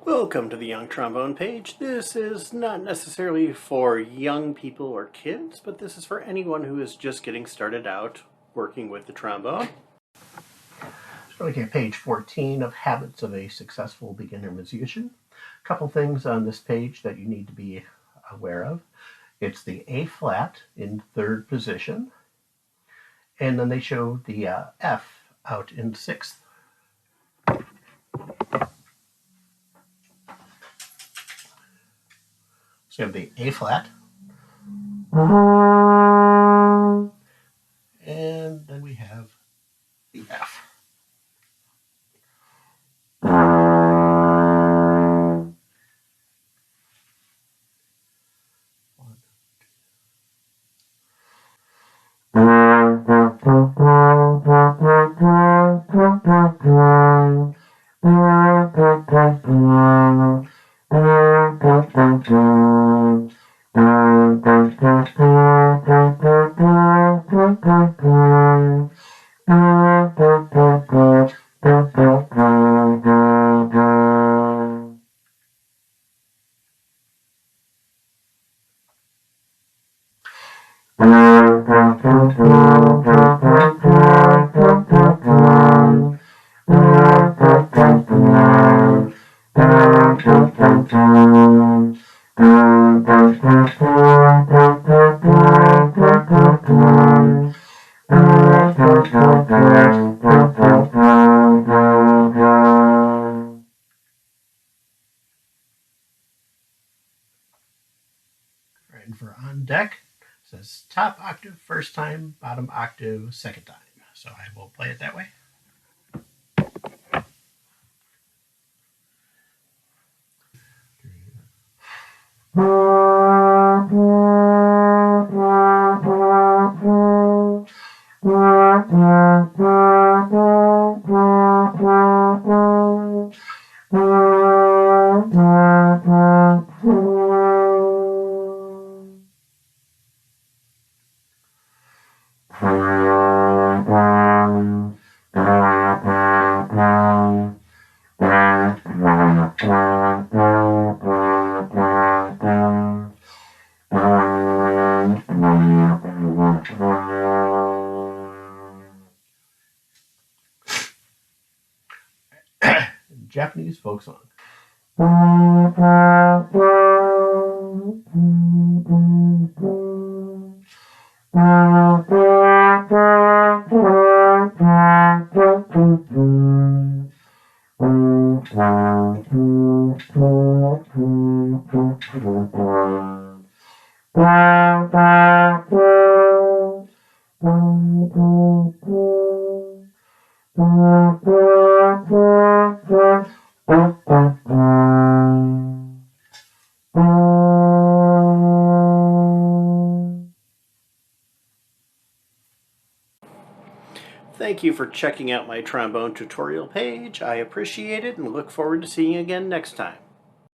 Welcome to the Young Trombone page. This is not necessarily for young people or kids, but this is for anyone who is just getting started out working with the trombone. So we're looking at page 14 of Habits of a Successful Beginner Musician. A couple things on this page that you need to be aware of. It's the A flat in third position, and then they show the F out in sixth. So you have the A flat, and then we have the F. And for on deck, it says top octave first time, bottom octave second time. So I will play it that way. Japanese folk song. Thank you for checking out my trombone tutorial page. I appreciate it and look forward to seeing you again next time.